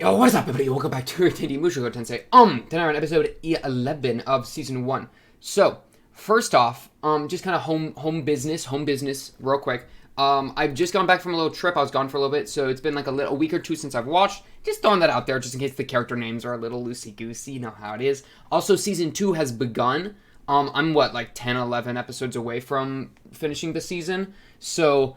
Yo, what is up, everybody? Welcome back to Mushoku Tensei. Tonight on episode 11 of season 1. So, first off, just kind of home business, real quick. I've just gone back from a little trip. I was gone for a little bit, so it's been like a week or two since I've watched. Just throwing that out there, just in case the character names are a little loosey-goosey. You know how it is. Also, season 2 has begun. I'm, like 10, 11 episodes away from finishing the season. So,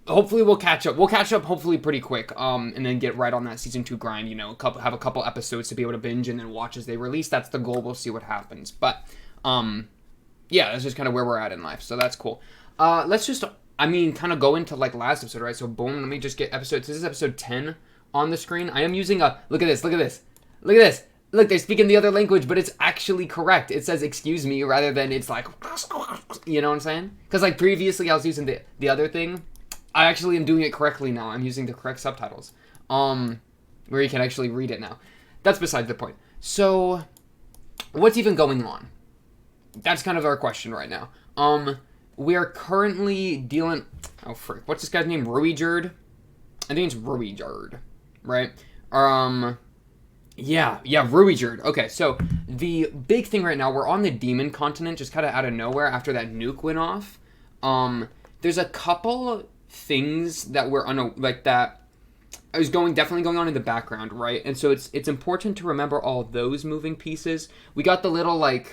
hopefully we'll catch up. We'll catch up hopefully pretty quick. And then get right on that season 2 grind. You know, have a couple episodes to be able to binge and then watch as they release. That's the goal. We'll see what happens. But, yeah, that's just kind of where we're at in life. So that's cool. Let's just, kind of go into like last episode, right? So boom, let me just get episodes. This is episode 10 on the screen. I am using look at this. Look, they're speaking the other language, but it's actually correct. It says "excuse me" rather than it's like, you know what I'm saying? Because like previously I was using the other thing. I actually am doing it correctly now. I'm using the correct subtitles, where you can actually read it now. That's beside the point. So, what's even going on? That's kind of our question right now. We are currently dealing. Oh frick! What's this guy's name? Ruijerd? I think it's Ruijerd, right? Yeah, Ruijerd. Okay, so the big thing right now, we're on the demon continent, just kind of out of nowhere after that nuke went off. There's a couple things that were that is definitely going on in the background, right? And so it's important to remember all those moving pieces. We got the little I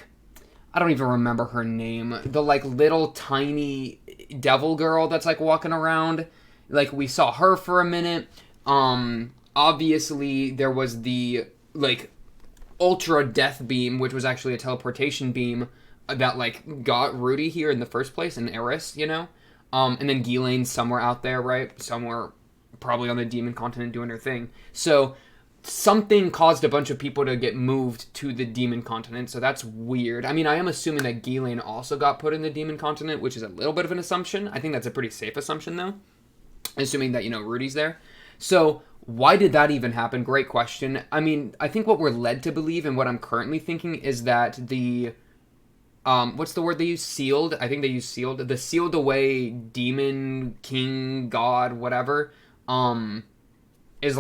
don't even remember her name, the little tiny devil girl that's walking around. We saw her for a minute. Obviously there was the ultra death beam, which was actually a teleportation beam that got Rudy here in the first place, and Eris, you know. And then Ghislaine's somewhere out there, right? Somewhere probably on the demon continent doing her thing. So something caused a bunch of people to get moved to the demon continent, so that's weird. I am assuming that Ghislaine also got put in the demon continent, which is a little bit of an assumption. I think that's a pretty safe assumption, though. Assuming that, Rudy's there. So why did that even happen? Great question. I think what we're led to believe and what I'm currently thinking is that the what's the word they use? Sealed? I think they use sealed. The sealed away demon, king, god, whatever, is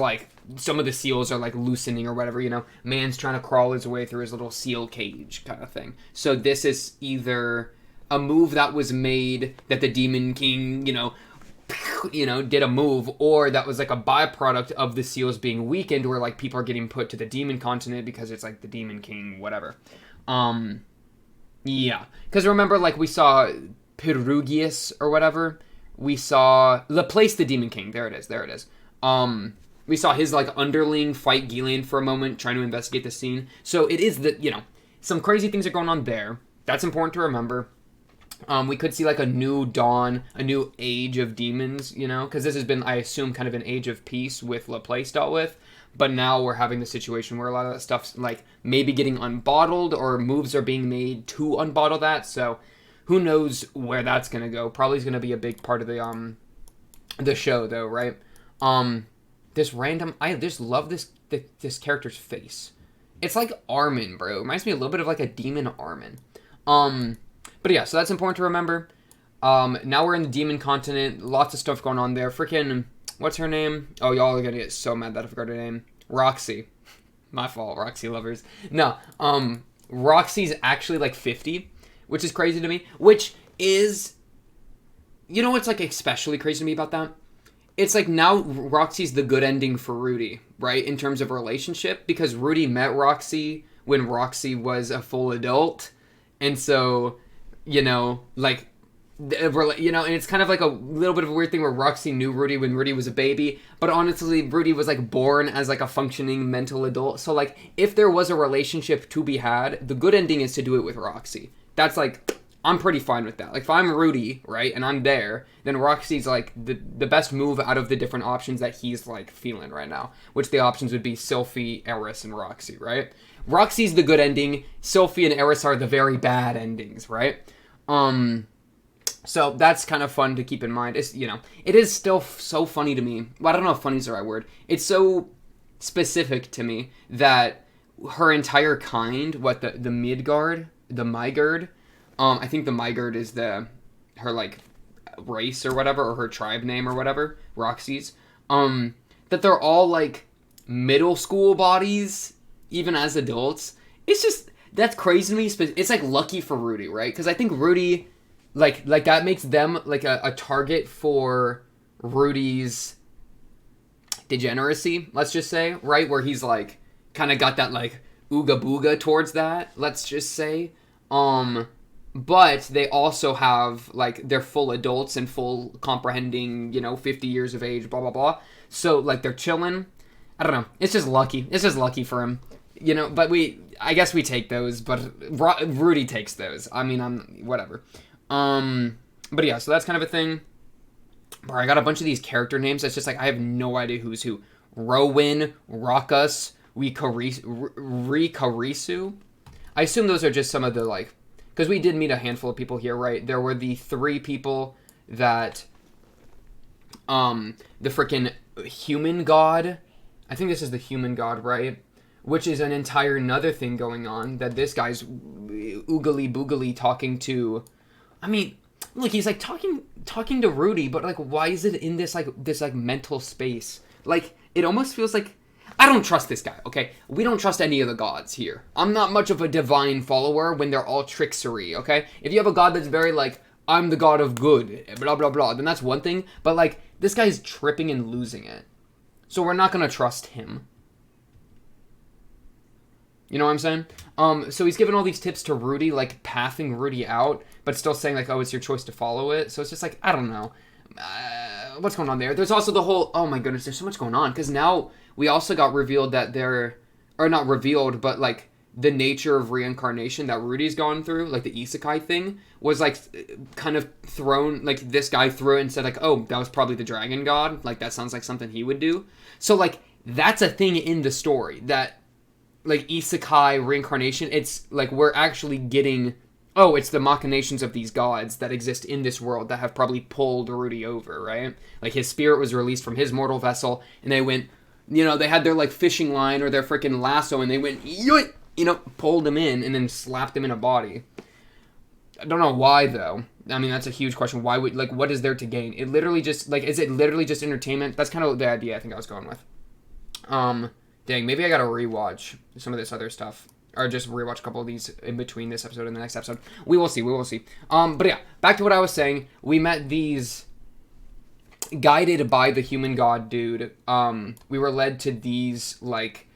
some of the seals are loosening or whatever, you know. Man's trying to crawl his way through his little seal cage kind of thing. So this is either a move that was made that the demon king, did a move, or that was a byproduct of the seals being weakened, where people are getting put to the demon continent because it's the demon king, whatever. Yeah, because remember, we saw Perugius or whatever. We saw Laplace the Demon King. There it is. We saw his underling fight Ghislaine for a moment, trying to investigate the scene. So it is some crazy things are going on there. That's important to remember. We could see a new dawn, a new age of demons, because this has been, I assume, kind of an age of peace with Laplace dealt with. But now we're having the situation where a lot of that stuff's maybe getting unbottled, or moves are being made to unbottle that. So who knows where that's gonna go? Probably is gonna be a big part of the show, though, right? I just love this character's face. It's like Armin, bro. It reminds me a little bit of a demon Armin. But yeah, so that's important to remember. Now we're in the demon continent. Lots of stuff going on there. Freaking, what's her name? Oh, y'all are gonna get so mad that I forgot her name. Roxy. My fault, Roxy lovers. No, Roxy's actually 50, which is crazy to me. Which is, what's especially crazy to me about that? It's now Roxy's the good ending for Rudy, right? In terms of relationship, because Rudy met Roxy when Roxy was a full adult, and so, and it's kind of a little bit of a weird thing where Roxy knew Rudy when Rudy was a baby, but honestly, Rudy was born as a functioning mental adult. So if there was a relationship to be had, the good ending is to do it with Roxy. That's I'm pretty fine with that. If I'm Rudy, right, and I'm there, then Roxy's the best move out of the different options that he's feeling right now, which the options would be Sylphie, Eris, and Roxy, right? Roxy's the good ending. Sylphie and Eris are the very bad endings, right? So that's kind of fun to keep in mind. It's, it is still so funny to me. Well, I don't know if funny is the right word. It's so specific to me that her entire kind, the Midgard, the Mygard, I think the Mygard is her race or whatever, or her tribe name or whatever, Roxy's, that they're all middle school bodies, even as adults. It's just, that's crazy to me. It's like lucky for Rudy, right? Because I think Rudy, like that makes them like a target for Rudy's degeneracy, let's just say, right? Where he's like kind of got that like ooga booga towards that, let's just say. But they also have like, they're full adults and full comprehending, 50 years of age, blah blah blah. So like they're chilling. I don't know. It's just lucky. It's just lucky for him, But I guess we take those. But Rudy takes those. I mean, whatever. But yeah. So that's kind of a thing. Bro, I got a bunch of these character names. It's just like I have no idea who's who. Rowan, Rakus, Rikarisu. I assume those are just some of the like, because we did meet a handful of people here, right? There were the 3 people that, the freaking human god. I think this is the human god, right? Which is an entire another thing going on, that this guy's oogly boogly talking to. I mean, look, he's like talking to Rudy, but like, why is it in this mental space? Like, it almost feels like, I don't trust this guy, okay? We don't trust any of the gods here. I'm not much of a divine follower when they're all tricksery, okay? If you have a god that's very like, I'm the god of good, blah blah blah, then that's one thing. But like, this guy's tripping and losing it. So we're not going to trust him. You know what I'm saying? So he's giving all these tips to Rudy, like pathing Rudy out, but still saying like, oh, it's your choice to follow it. So it's just like, I don't know. What's going on there? There's also the whole, oh my goodness, there's so much going on. Because now we also got revealed that or not revealed, but like the nature of reincarnation that Rudy's gone through, like the isekai thing, was like kind of thrown, like this guy threw it and said like, oh, that was probably the dragon god. Like that sounds like something he would do. So like that's a thing in the story that like isekai reincarnation, it's like we're actually getting, oh, it's the machinations of these gods that exist in this world that have probably pulled Rudy over, right? Like his spirit was released from his mortal vessel and they went, they had their like fishing line or their freaking lasso and they went, yoink, pulled him in and then slapped him in a body. I don't know why though. I mean, that's a huge question. Why would, like, what is there to gain? It literally just, like, is it literally just entertainment? That's kind of the idea I think I was going with. Dang, maybe I gotta rewatch some of this other stuff. Or just rewatch a couple of these in between this episode and the next episode. We will see. But yeah, back to what I was saying. We met these, guided by the human god dude. We were led to these, like,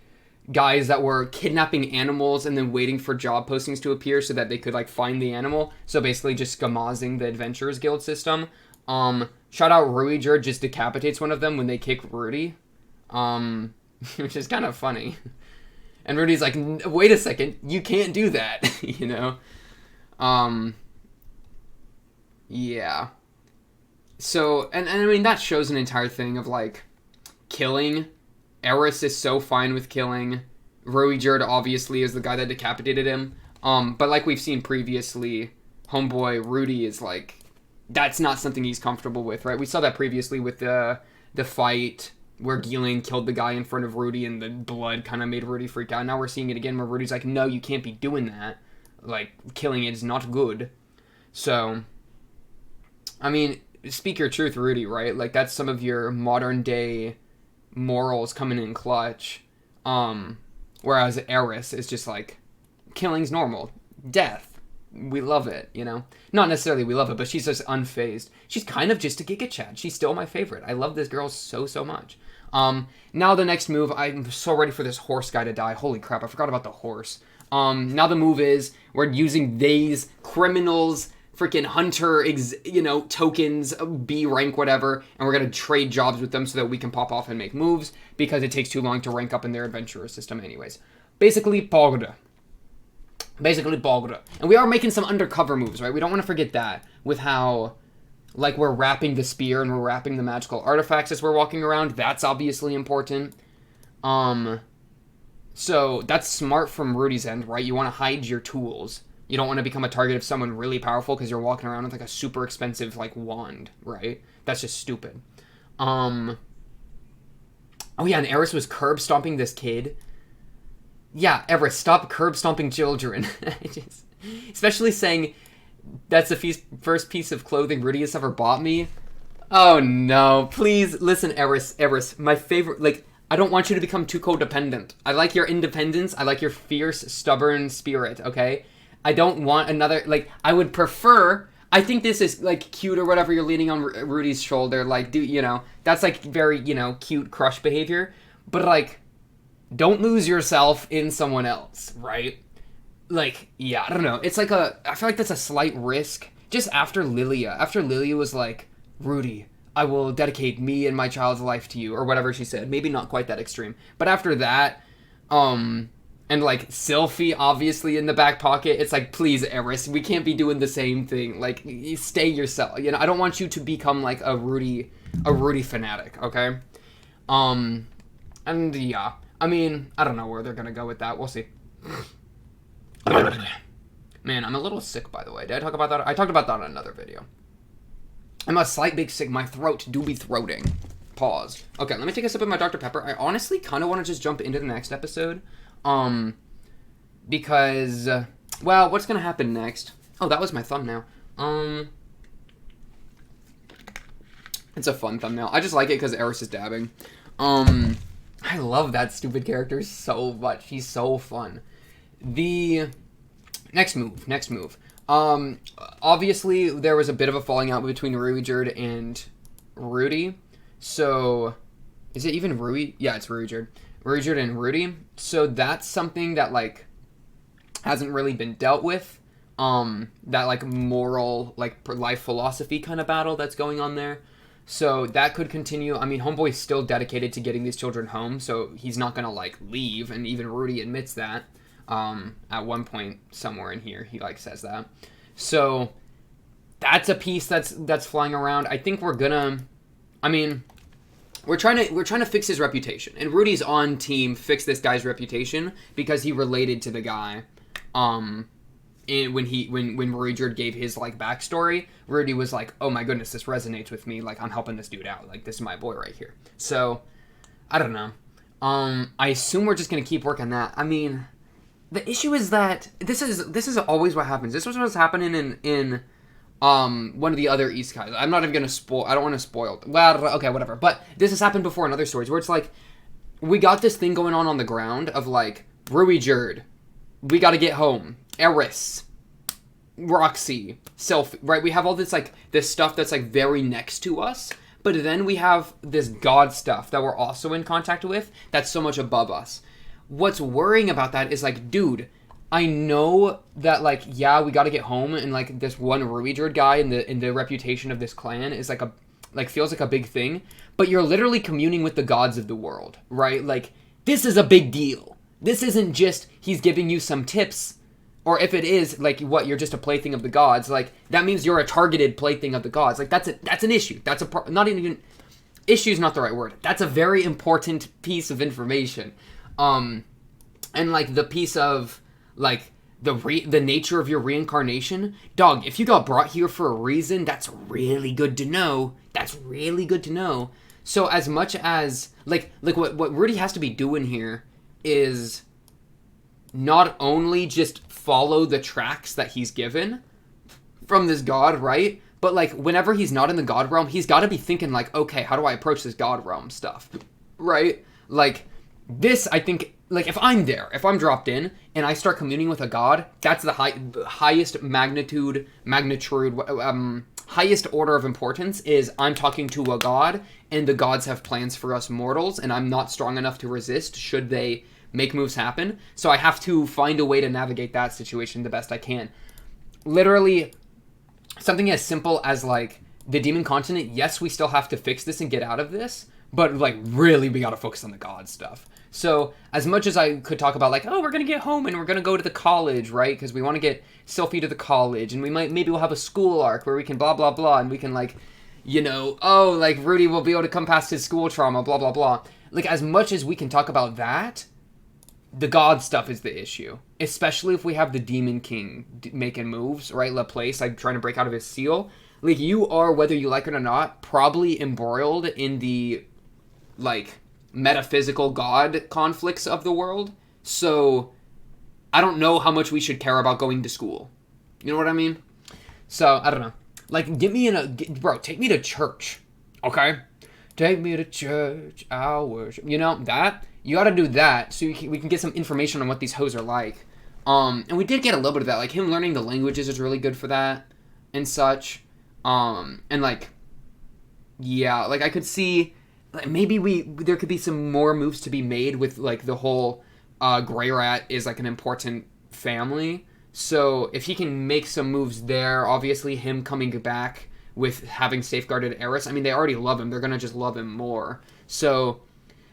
guys that were kidnapping animals and then waiting for job postings to appear so that they could like find the animal. So basically just skamazing the Adventurers Guild system. Shout out Ruiger just decapitates one of them when they kick Rudy. Which is kind of funny. And Rudy's like, wait a second, you can't do that, Yeah. So, and I mean, that shows an entire thing of like killing. Eris is so fine with killing. Ruiger obviously is the guy that decapitated him. But like we've seen previously, homeboy Rudy is like, that's not something he's comfortable with, right? We saw that previously with the fight where Ghislaine killed the guy in front of Rudy and the blood kind of made Rudy freak out. Now we're seeing it again where Rudy's like, no, you can't be doing that. Like, killing it is not good. So, I mean, speak your truth, Rudy, right? Like, that's some of your modern day morals coming in clutch. Whereas Eris is just like, killing's normal. Death. We love it, Not necessarily we love it, but she's just unfazed. She's kind of just a Giga Chad. She's still my favorite. I love this girl so much. Now the next move, I'm so ready for this horse guy to die. Holy crap, I forgot about the horse. Now the move is, we're using these criminals, freaking hunter, tokens, B rank, whatever, and we're going to trade jobs with them so that we can pop off and make moves, because it takes too long to rank up in their adventurer system anyways. Basically, Pogda. And we are making some undercover moves, right? We don't want to forget that, with how, like, we're wrapping the spear and we're wrapping the magical artifacts as we're walking around. That's obviously important. So that's smart from Rudy's end, right? You want to hide your tools. You don't want to become a target of someone really powerful because you're walking around with, like, a super expensive, like, wand, right? That's just stupid. Oh, yeah, and Eris was curb stomping this kid. Yeah, Eris, stop curb stomping children. Especially saying, that's the first piece of clothing Rudy has ever bought me. Oh, no. Please, listen, Eris, my favorite, like, I don't want you to become too codependent. I like your independence. I like your fierce, stubborn spirit, okay? I don't want another, like, I would prefer, I think this is, like, cute or whatever, you're leaning on Rudy's shoulder, like, that's, like, very, cute crush behavior. But, like, don't lose yourself in someone else, right? Like, yeah, I don't know. It's like I feel like that's a slight risk. Just after Lilia was like, Rudy, I will dedicate me and my child's life to you, or whatever she said. Maybe not quite that extreme. But after that, and like, Sylphie obviously in the back pocket, it's like, please, Eris, we can't be doing the same thing. Like, stay yourself. I don't want you to become like a Rudy fanatic, okay? And yeah, I mean, I don't know where they're gonna go with that. We'll see. Man, I'm a little sick, by the way. Did I talk about that? I talked about that in another video. I'm a slight big sick. My throat do be throating. Pause. Okay, let me take a sip of my Dr. Pepper. I honestly kind of want to just jump into the next episode. Because, well, what's going to happen next? Oh, that was my thumbnail. It's a fun thumbnail. I just like it because Eris is dabbing. I love that stupid character so much. He's so fun. The next move. Obviously there was a bit of a falling out between Ruijerd and Rudy. So, is it even Rui? Yeah, it's Ruijerd. Ruijerd and Rudy. So that's something that, like, hasn't really been dealt with. That, like, moral, like, life philosophy kind of battle that's going on there. So that could continue. I mean, Homeboy's still dedicated to getting these children home, so he's not gonna, like, leave, and even Rudy admits that. At one point somewhere in here, he, like, says that. So that's a piece that's flying around. I think we're trying to fix his reputation, and Rudy's on team fix this guy's reputation because he related to the guy. When Ruijerd gave his, like, backstory, Rudy was like, oh my goodness, this resonates with me. Like, I'm helping this dude out. Like, this is my boy right here. So I don't know. I assume we're just gonna keep working that. I mean, the issue is that this is always what happens. This was what's happening in one of the other isekais. I'm not even gonna spoil. I don't want to spoil. Well, okay, whatever. But this has happened before in other stories where it's like, we got this thing going on the ground of, like, Ruijerd, we got to get home. Eris, Roxy, Sylphie, right? We have all this, like, this stuff that's, like, very next to us. But then we have this God stuff that we're also in contact with that's so much above us. What's worrying about that is, like, dude, I know that, like, yeah, we got to get home, and, like, this one Ruijerd guy in the reputation of this clan is, like, feels like a big thing, but you're literally communing with the gods of the world, right? Like, this is a big deal. This isn't just he's giving you some tips, or if it is, like, what, you're just a plaything of the gods, like, that means you're a targeted plaything of the gods. Like, that's an issue. That's not even, issue's not the right word. That's a very important piece of information. And, like, the piece of, like, the nature of your reincarnation, dog, if you got brought here for a reason, that's really good to know. That's really good to know. So as much as, like what Rudy has to be doing here is not only just follow the tracks that he's given from this god, right? But, like, whenever he's not in the god realm, he's got to be thinking, like, okay, how do I approach this god realm stuff, right? Like, this, I think, like, if I'm dropped in, and I start communing with a god, that's the highest highest order of importance is I'm talking to a god, and the gods have plans for us mortals, and I'm not strong enough to resist should they make moves happen. So I have to find a way to navigate that situation the best I can. Literally, something as simple as, like, the demon continent, yes, we still have to fix this and get out of this, but, like, really we gotta focus on the god stuff. So, as much as I could talk about, like, oh, we're gonna get home and we're gonna go to the college, right? Because we want to get Sylphie to the college, and maybe we'll have a school arc where we can blah, blah, blah, and we can, like, oh, like, Rudy will be able to come past his school trauma, blah, blah, blah. Like, as much as we can talk about that, the god stuff is the issue. Especially if we have the Demon King making moves, right? Laplace, like, trying to break out of his seal. Like, you are, whether you like it or not, probably embroiled in the, like, metaphysical god conflicts of the world. So, I don't know how much we should care about going to school. You know what I mean? So, I don't know. Like, take me to church, okay? Take me to church, I'll worship. You know, that? You gotta do that so we can get some information on what these hoes are like. And we did get a little bit of that. Like, him learning the languages is really good for that and such. And, like, yeah, like, I could see, like, maybe there could be some more moves to be made with, like, the whole Grey Rat is, like, an important family. So, if he can make some moves there, obviously him coming back with having safeguarded Eris, I mean, they already love him. They're going to just love him more. So,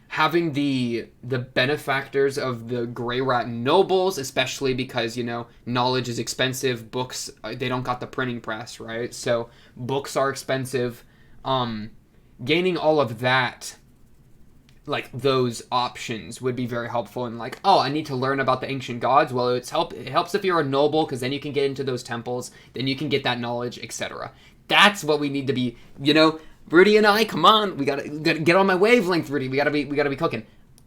having the benefactors of the Grey Rat nobles, especially because, you know, knowledge is expensive. Books, they don't got the printing press, right? So, books are expensive. Gaining all of that, like, those options would be very helpful. And, like, oh, I need to learn about the ancient gods. Well, it helps if you're a noble, because then you can get into those temples. Then you can get that knowledge, etc. That's what we need to be, you know, Rudy and I, come on, we gotta get on my wavelength, Rudy. We gotta be cooking.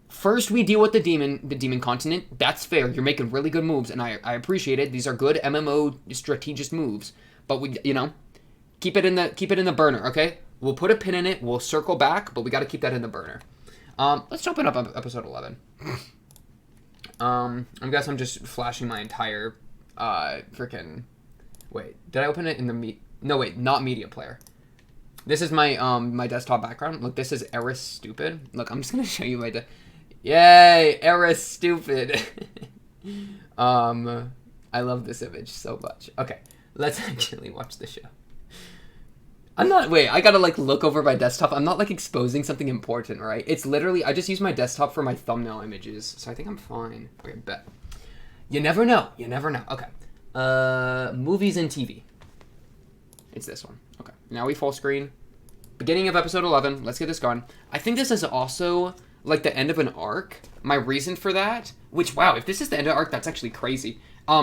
First, we deal with the demon continent. That's fair. You're making really good moves, and I appreciate it. These are good MMO strategic moves. But we, you know, keep it in the burner, okay? We'll put a pin in it. We'll circle back, but we gotta keep that in the burner. Let's jump in up episode 11. I guess I'm just flashing my entire freaking. Wait, did I open it in the No, wait, not media player. This is my my desktop background. Look, this is Eris Stupid. Look, I'm just gonna show you my Yay, Eris Stupid. I love this image so much. Okay, let's actually watch the show. I gotta, like, look over my desktop. I'm not, like, exposing something important, right? It's literally, I just use my desktop for my thumbnail images, so I think I'm fine. Okay, bet. You never know. You never know. Okay. Movies and TV. It's this one. Okay. Now we full screen. Beginning of episode 11. Let's get this going. I think this is also, like, the end of an arc. My reason for that, which, wow, if this is the end of the arc, that's actually crazy,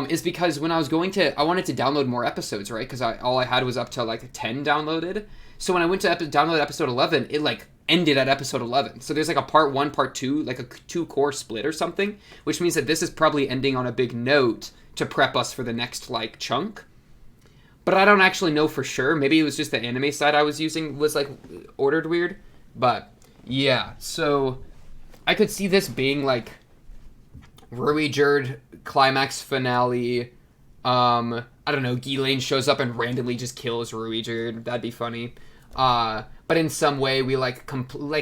is because when I was I wanted to download more episodes, right? Because all I had was up to, like, 10 downloaded. So when I went to download episode 11, it, like, ended at episode 11. So there's, like, a part 1, part 2, like a 2-core split or something, which means that this is probably ending on a big note to prep us for the next, like, chunk. But I don't actually know for sure. Maybe it was just the anime site I was using was, like, ordered weird. But, yeah. So, I could see this being, like, Ruijerd climax finale. I don't know, Ghislaine shows up and randomly just kills Ruijerd. That'd be funny. But in some way we, like,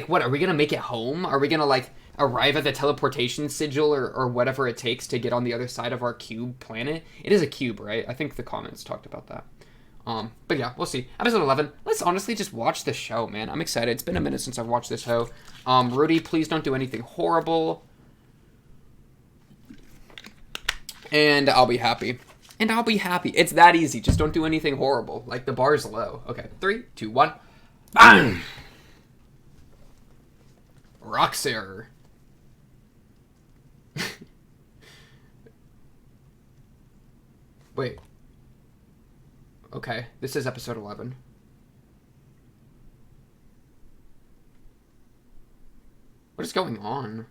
what, are we gonna make it home? Are we gonna, like, arrive at the teleportation sigil or whatever it takes to get on the other side of our cube planet? It is a cube, right? I think the comments talked about that. But yeah, we'll see. Episode 11. Let's honestly just watch the show, man. I'm excited. It's been a minute since I've watched this show. Rudy, please don't do anything horrible. And I'll be happy. It's that easy. Just don't do anything horrible. Like, the bar's low. Okay, 3, 2, 1. Bang! Roxer. Wait. Okay, this is episode 11. What is going on?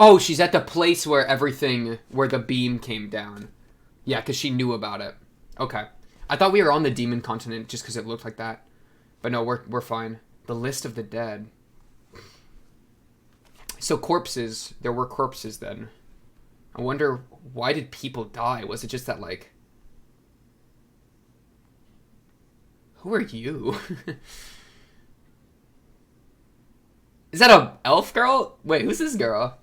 Oh, she's at the place where the beam came down. Yeah, because she knew about it. Okay. I thought we were on the demon continent just because it looked like that. But no, we're fine. The list of the dead. So corpses. There were corpses then. I wonder, why did people die? Was it just that, like... Who are you? Is that a elf girl? Wait, who's this girl?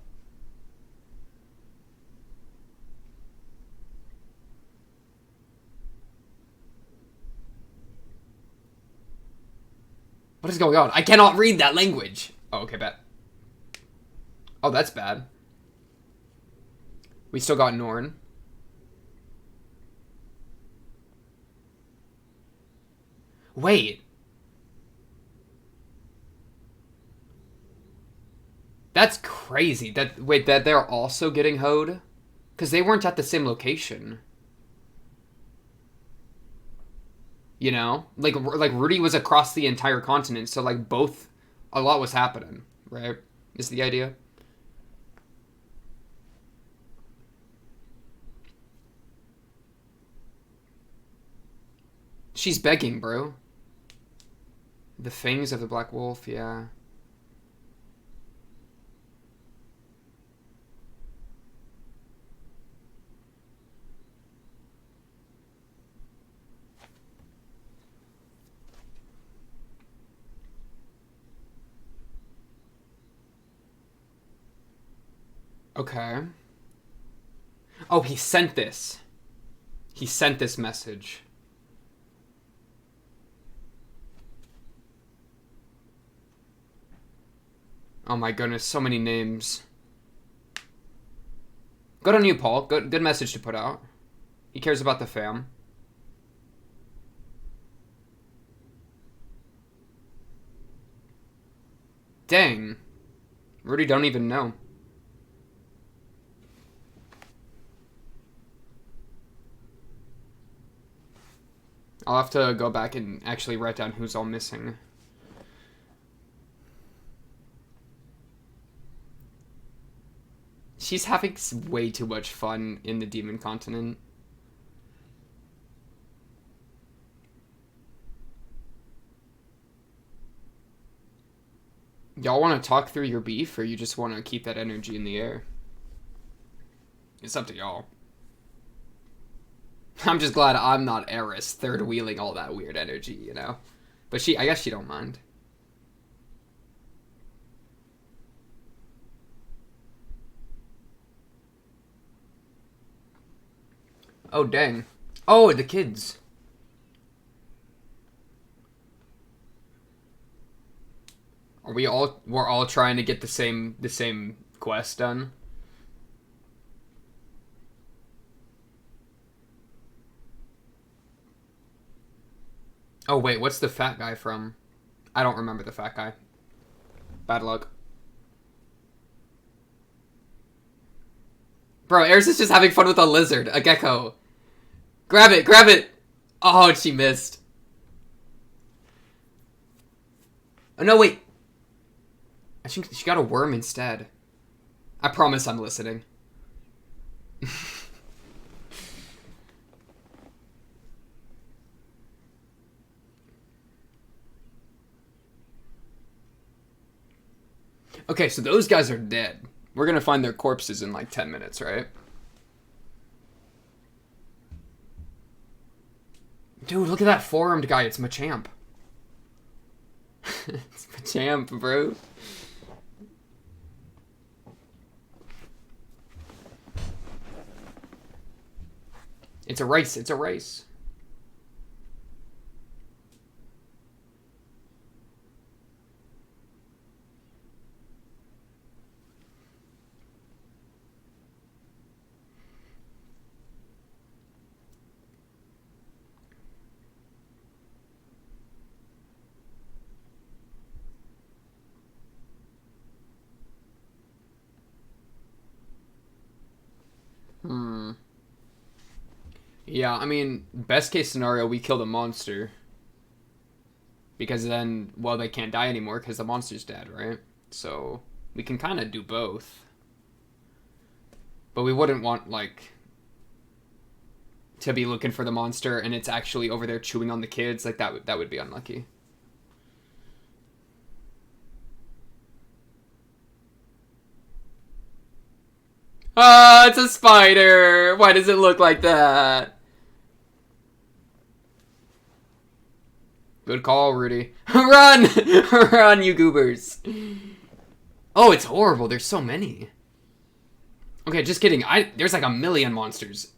What is going on? I cannot read that language. Oh, okay, bet. Oh, that's bad. We still got Norn. Wait. That's crazy. That they're also getting hoed? Because they weren't at the same location. You know? Like Rudy was across the entire continent, so, like, a lot was happening, right? Is the idea? She's begging, bro. The fangs of the black wolf, yeah. Okay. Oh, he sent this. He sent this message. Oh my goodness, so many names. Good on you, Paul. Good message to put out. He cares about the fam. Dang. Rudy don't even know. I'll have to go back and actually write down who's all missing. She's having way too much fun in the Demon Continent. Y'all want to talk through your beef, or you just want to keep that energy in the air? It's up to y'all. I'm just glad I'm not Eris third-wheeling all that weird energy, you know? But I guess she don't mind. Oh, dang. Oh, the kids. We're all trying to get the same quest done? Oh, wait, what's the fat guy from? I don't remember the fat guy. Bad luck. Bro, Eris is just having fun with a lizard, a gecko. Grab it, grab it! Oh, she missed. Oh, no, wait. I think she got a worm instead. I promise I'm listening. Okay, so those guys are dead. We're gonna find their corpses in like 10 minutes, right? Dude, look at that four-armed guy. It's Machamp. It's Machamp, bro. It's a race. It's a race. Yeah, I mean, best case scenario, we kill the monster. Because then, well, they can't die anymore because the monster's dead, right? So, we can kind of do both. But we wouldn't want, like, to be looking for the monster and it's actually over there chewing on the kids. Like, that would be unlucky. Ah, it's a spider! Why does it look like that? Good call, Rudy. Run! Run, you goobers. Oh, it's horrible. There's so many. Okay, just kidding. There's like a million monsters.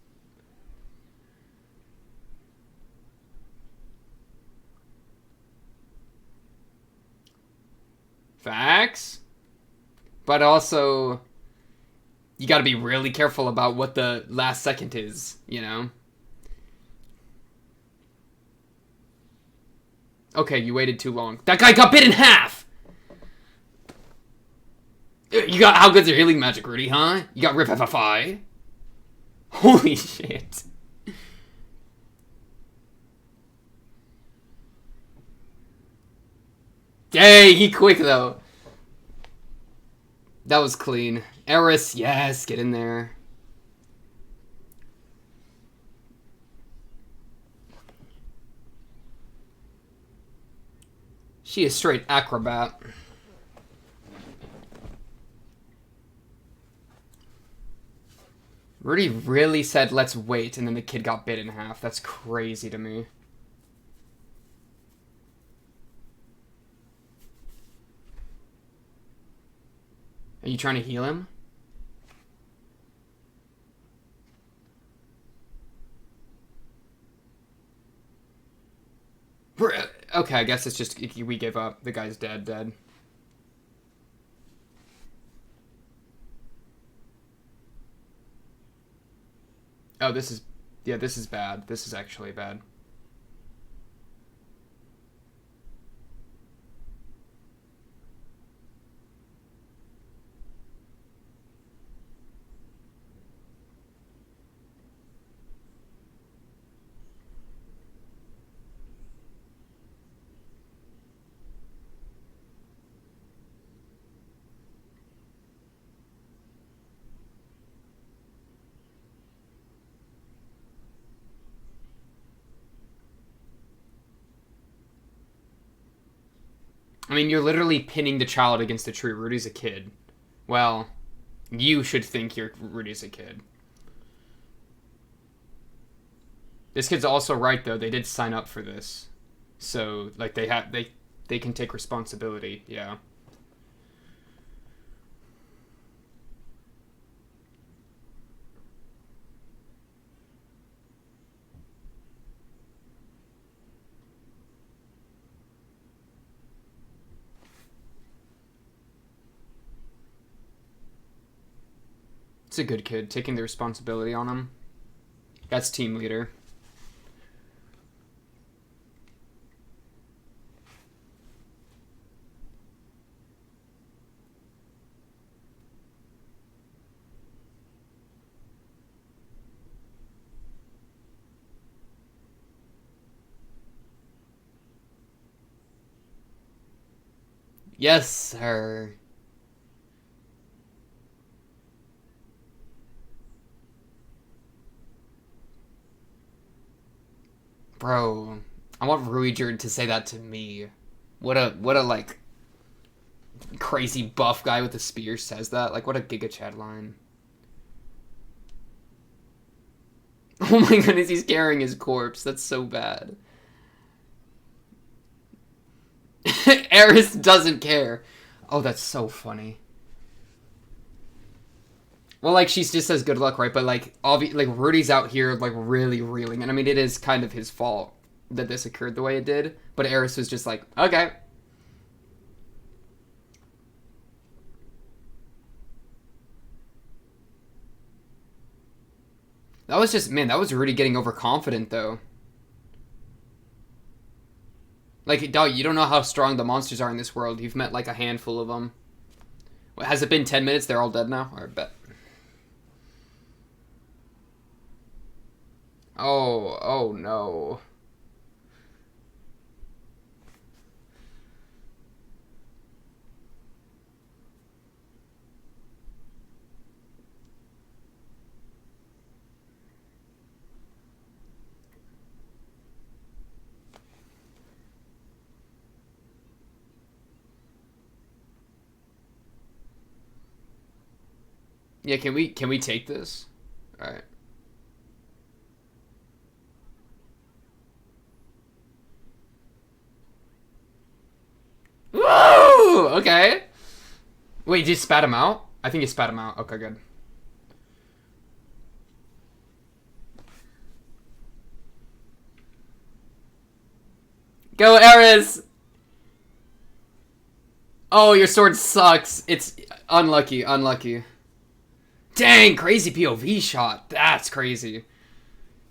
Facts. But also, you gotta be really careful about what the last second is, you know? Okay, you waited too long. That guy got bit in half! How good's your healing magic, Rudy, huh? You got Revivify? Holy shit. Dang, he quick, though. That was clean. Eris, yes, get in there. She is straight acrobat. Rudy really said, let's wait, and then the kid got bit in half. That's crazy to me. Are you trying to heal him? Okay, I guess it's just we give up. The guy's dead. Oh, this is... Yeah, this is bad. This is actually bad. I mean, you're literally pinning the child against the tree. Rudy's a kid. Well, you should think Rudy's a kid. This kid's also right, though. They did sign up for this. So, like, they can take responsibility. Yeah. It's a good kid, taking the responsibility on him. That's team leader. Yes, sir. Bro, I want Ruijerd to say that to me. What a like crazy buff guy with a spear says that. Like, what a Giga Chad line. Oh my goodness, he's carrying his corpse. That's so bad. Eris doesn't care. Oh, that's so funny. Well, like, she just says good luck, right? But, like, like, Rudy's out here, like, really reeling. And, I mean, it is kind of his fault that this occurred the way it did. But Eris was just like, okay. That was just, man, that was Rudy getting overconfident, though. Like, dog, you don't know how strong the monsters are in this world. You've met, like, a handful of them. What, has it been 10 minutes? They're all dead now? I bet. Oh no. Yeah, can we take this? All right. Woo! Okay. Wait, did you spat him out? I think you spat him out. Okay, good. Go, Eris! Oh, your sword sucks. It's unlucky, unlucky. Dang, crazy POV shot. That's crazy.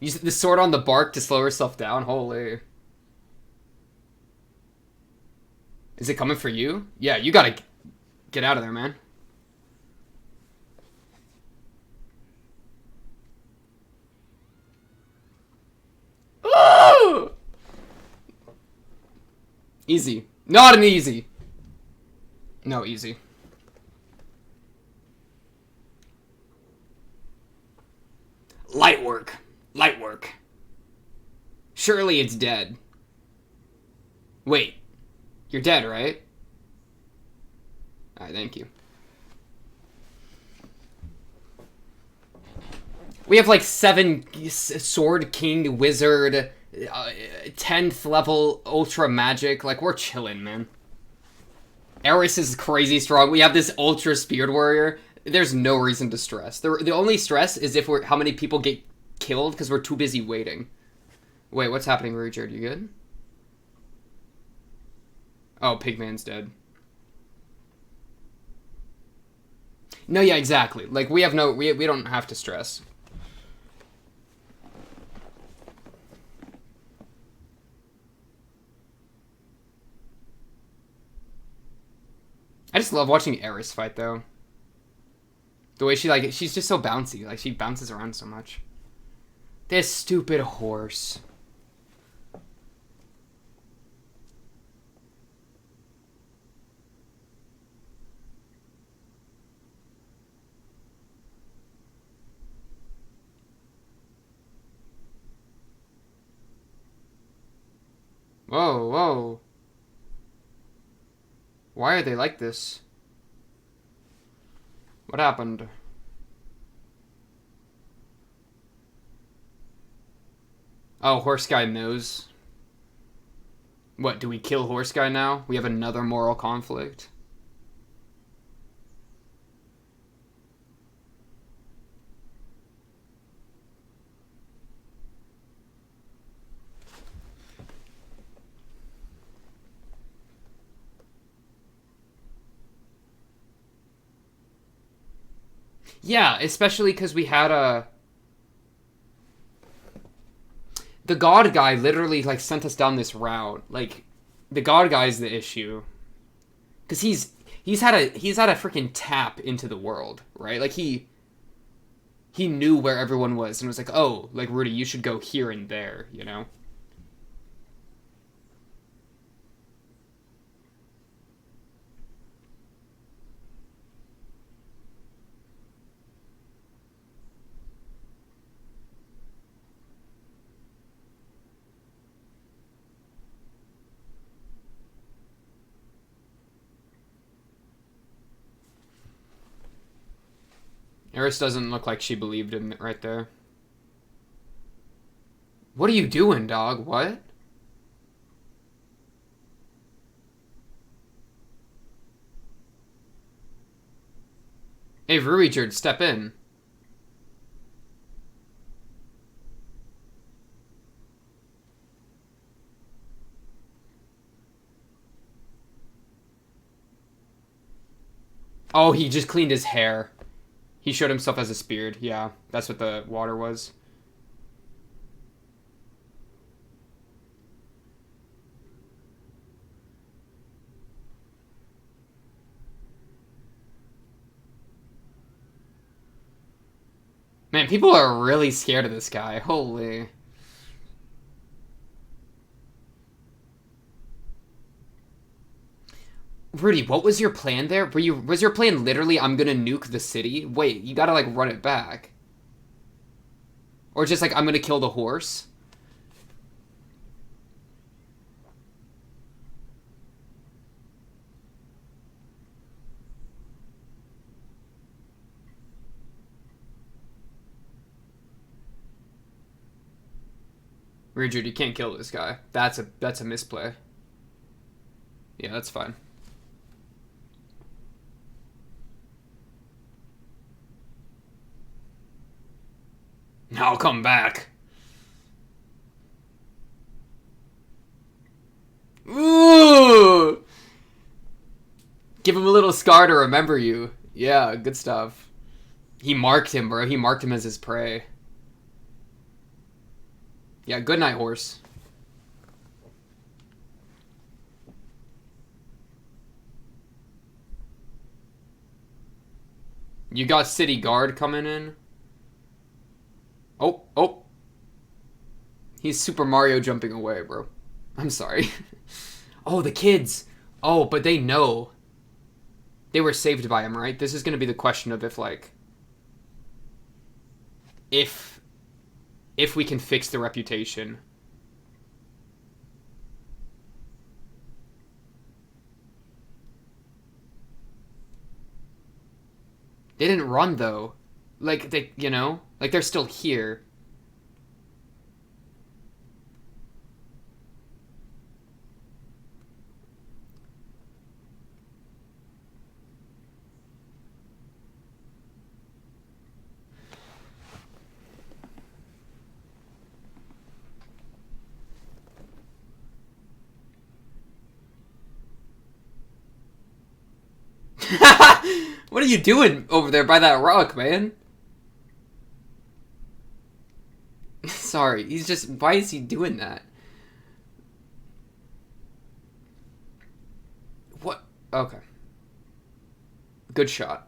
Use the sword on the bark to slow herself down. Holy. Is it coming for you? Yeah, you gotta get out of there, man. Ooh! Easy. Not an easy. No, easy. Light work. Light work. Surely it's dead. Wait. You're dead, right? Alright, thank you. We have like 7 Sword King Wizard, 10th level Ultra Magic. Like, we're chilling, man. Eris is crazy strong. We have this Ultra Spirit Warrior. There's no reason to stress. The only stress is if how many people get killed because we're too busy waiting. Wait, what's happening, Richard? You good? Oh, Pigman's dead. No, yeah, exactly. Like, we don't have to stress. I just love watching Eris fight, though. The way she's just so bouncy. Like, she bounces around so much. This stupid horse. Whoa, whoa. Why are they like this? What happened? Oh, Horse Guy knows. What, do we kill Horse Guy now? We have another moral conflict. Yeah, especially because we had the God Guy literally, like, sent us down this route. Like, the God Guy's the issue. Because he's had a freaking tap into the world, right? Like, he knew where everyone was and was like, oh, like, Rudy, you should go here and there, you know? Eris doesn't look like she believed in it right there. What are you doing, dog? What? Hey, Ruijerd, step in. Oh, he just cleaned his hair. He showed himself as a speared. Yeah, that's what the water was. Man, people are really scared of this guy. Holy. Rudy, what was your plan there? Was your plan literally, I'm gonna nuke the city? Wait, you gotta, like, run it back. Or just, like, I'm gonna kill the horse? Richard, you can't kill this guy. That's a misplay. Yeah, that's fine. I'll come back. Ooh! Give him a little scar to remember you. Yeah, good stuff. He marked him, bro. He marked him as his prey. Yeah, good night, horse. You got city guard coming in. Oh, oh. He's Super Mario jumping away, bro. I'm sorry. Oh, the kids. Oh, but they know. They were saved by him, right? This is going to be the question of if, like... If we can fix the reputation. They didn't run, though. Like, they, you know? Like, they're still here. What are you doing over there by that rock, man? Sorry, he's just... Why is he doing that? What? Okay. Good shot.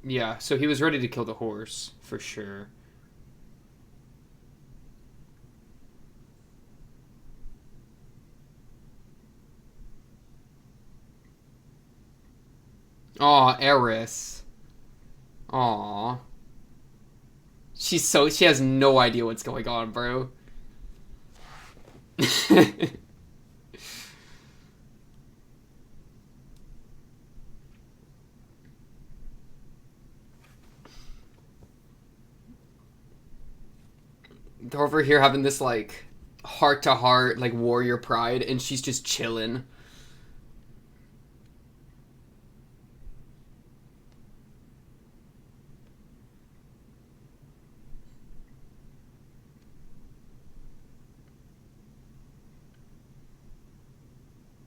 Yeah, so he was ready to kill the horse, for sure. Aw, Eris. Aw. She has no idea what's going on, bro. They're over here having this, like, heart-to-heart, like, warrior pride, and she's just chilling.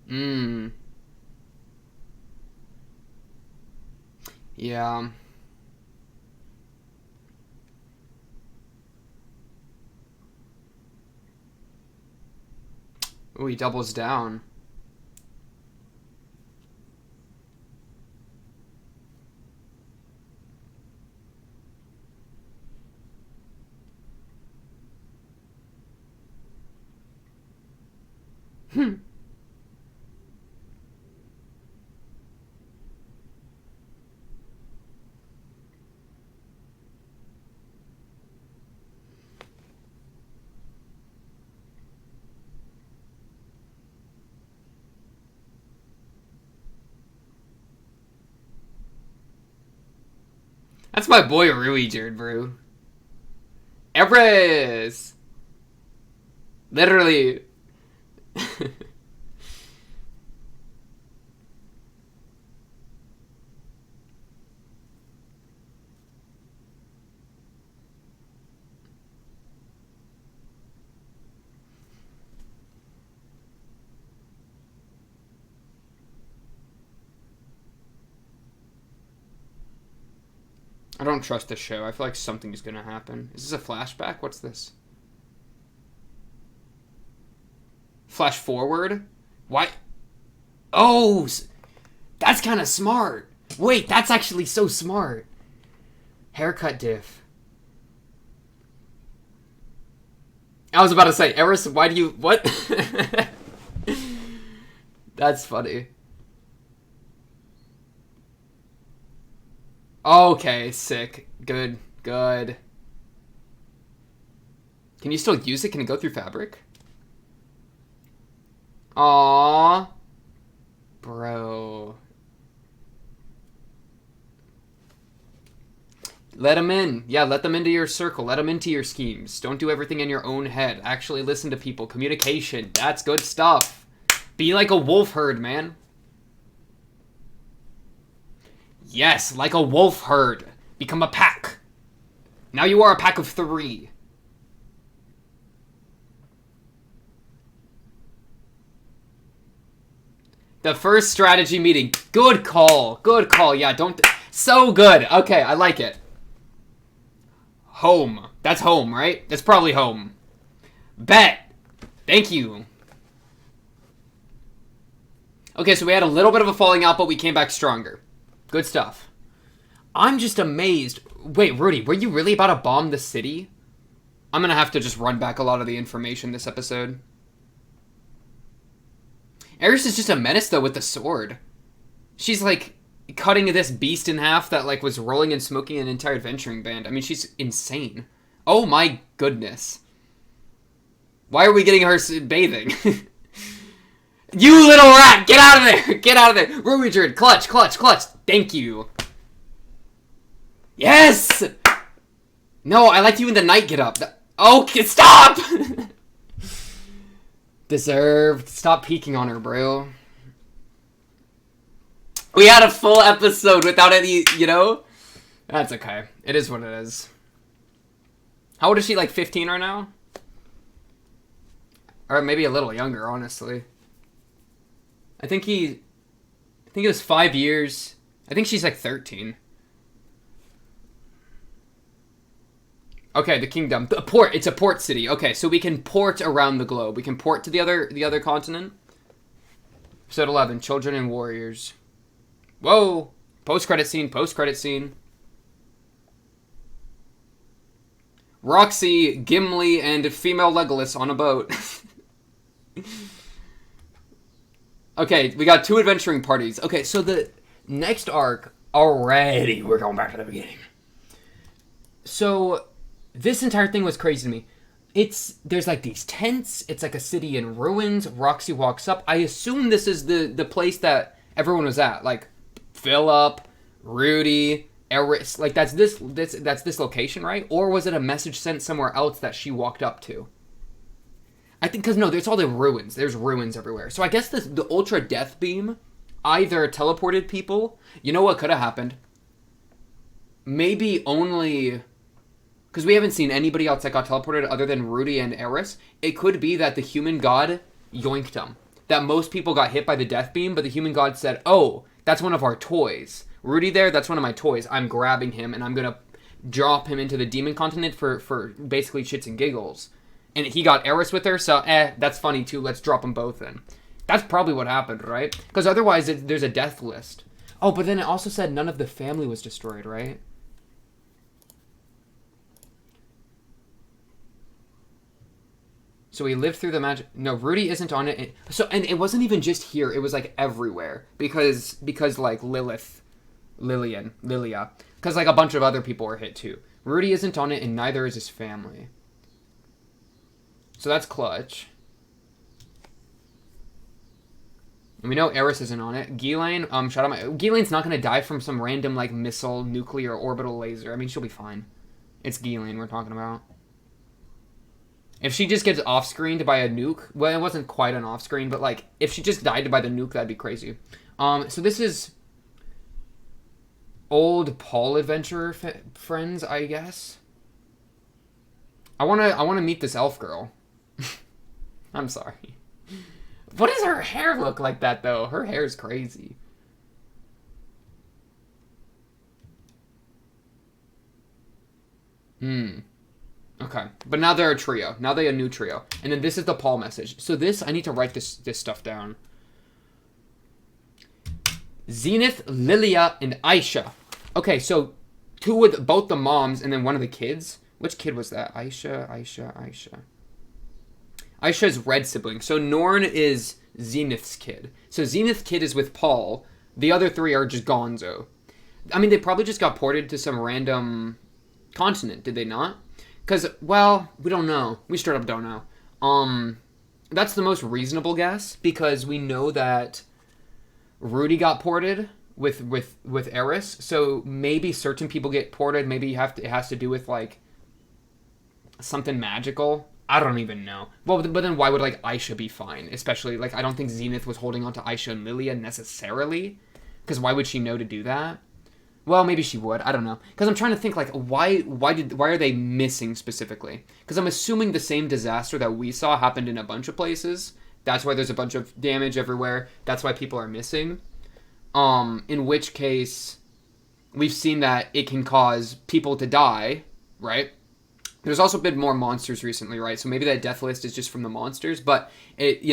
Mmm. Yeah. Ooh, he doubles down. Hmm. That's my boy Rui, Jared, bro. Everest! Literally. I don't trust the show. I feel like something's gonna happen. Is this a flashback? What's this? Flash forward? Why? Oh! That's kind of smart. Wait, that's actually so smart. Haircut diff. I was about to say, Eris, why do you... What? That's funny. Okay, sick. Good. Good. Can you still use it? Can it go through fabric? Aww. Bro. Let them in. Yeah, let them into your circle. Let them into your schemes. Don't do everything in your own head. Actually listen to people. Communication. That's good stuff. Be like a wolf herd, man. Yes, like a wolf herd. Become a pack. Now you are a pack of 3. The first strategy meeting. Good call. Good call. Yeah, don't... So good. Okay, I like it. Home. That's home, right? That's probably home. Bet. Thank you. Okay, so we had a little bit of a falling out, but we came back stronger. Good stuff. I'm just amazed. Wait, Rudy, were you really about to bomb the city? I'm gonna have to just run back a lot of the information this episode. Eris is just a menace, though, with the sword. She's, like, cutting this beast in half that, like, was rolling and smoking an entire adventuring band. I mean, she's insane. Oh, my goodness. Why are we getting her bathing? You little rat! Get out of there! Get out of there! Ruby Druid, clutch, clutch, clutch! Thank you. Yes! No, I liked you in the night get up. Oh, stop! Deserved. Stop peeking on her, bro. We had a full episode without any, you know? That's okay. It is what it is. How old is she, like 15 right now? Or maybe a little younger, honestly. I think it was 5 years. I think she's like 13. Okay, the kingdom. The port. It's a port city. Okay, so we can port around the globe. We can port to the other continent. Episode 11, Children and Warriors. Whoa! Post-credit scene, post-credit scene. Roxy, Gimli, and female Legolas on a boat. Okay, we got 2 adventuring parties. Okay, so the next arc, already we're going back to the beginning. So, this entire thing was crazy to me. There's like these tents, it's like a city in ruins, Roxy walks up. I assume this is the place that everyone was at, like Philip, Rudy, Eris, like that's this location, right? Or was it a message sent somewhere else that she walked up to? I think, because no, there's all the ruins. There's ruins everywhere. So I guess the Ultra Death Beam either teleported people. You know what could have happened? Maybe only... Because we haven't seen anybody else that got teleported other than Rudy and Eris. It could be that the human god yoinked them. That most people got hit by the Death Beam, but the human god said, oh, that's one of our toys. Rudy there, that's one of my toys. I'm grabbing him, and I'm going to drop him into the Demon Continent for basically shits and giggles. And he got Eris with her, so that's funny too. Let's drop them both in. That's probably what happened, right? Because otherwise, there's a death list. Oh, but then it also said none of the family was destroyed, right? So we lived through the magic... No, Rudy isn't on it. And it wasn't even just here. It was, like, everywhere. Because like, Lilia. Because, like, a bunch of other people were hit, too. Rudy isn't on it, and neither is his family. So that's clutch. And we know Eris isn't on it. Ghislaine, shout out Ghislaine's not going to die from some random, like, missile, nuclear, orbital laser. I mean, she'll be fine. It's Ghislaine we're talking about. If she just gets off-screened by a nuke... Well, it wasn't quite an off-screen, but, like, if she just died by the nuke, that'd be crazy. So this is... Old Paul adventurer friends, I guess. I wanna meet this elf girl. I'm sorry. What does her hair look like that, though? Her hair is crazy. Okay. But now they're a trio. Now they're a new trio. And then this is the Paul message. So this, I need to write this stuff down. Zenith, Lilia, and Aisha. Okay, so 2 with both the moms and then 1 of the kids. Which kid was that? Aisha. Aisha's red sibling. So Norn is Zenith's kid. So Zenith's kid is with Paul. The other 3 are just gonzo. I mean, they probably just got ported to some random continent, did they not? Because, well, we don't know. We straight up don't know. That's the most reasonable guess, because we know that Rudy got ported with Eris, so maybe certain people get ported. Maybe it has to do with, like, something magical. I don't even know. Well, but then why would, like, Aisha be fine? Especially, like, I don't think Zenith was holding on to Aisha and Lilia necessarily. Because why would she know to do that? Well, maybe she would. I don't know. Because I'm trying to think, like, why are they missing specifically? Because I'm assuming the same disaster that we saw happened in a bunch of places. That's why there's a bunch of damage everywhere. That's why people are missing. In which case, we've seen that it can cause people to die, right? There's also been more monsters recently, right? So maybe that death list is just from the monsters, but it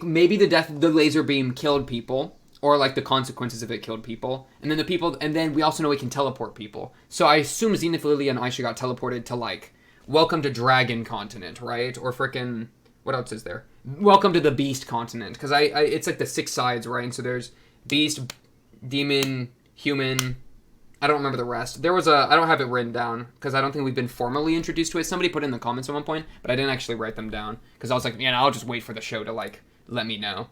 maybe the laser beam killed people, or like the consequences of it killed people, and then we also know it can teleport people. So I assume Zenith, Lilia, and Aisha got teleported to like Welcome to Dragon Continent, right? Or frickin' what else is there? Welcome to the Beast Continent, because it's like the 6 sides, right? And so there's Beast, Demon, Human. I don't remember the rest. There was I don't have it written down because I don't think we've been formally introduced to it. Somebody put it in the comments at one point, but I didn't actually write them down because I was like, I'll just wait for the show to like let me know.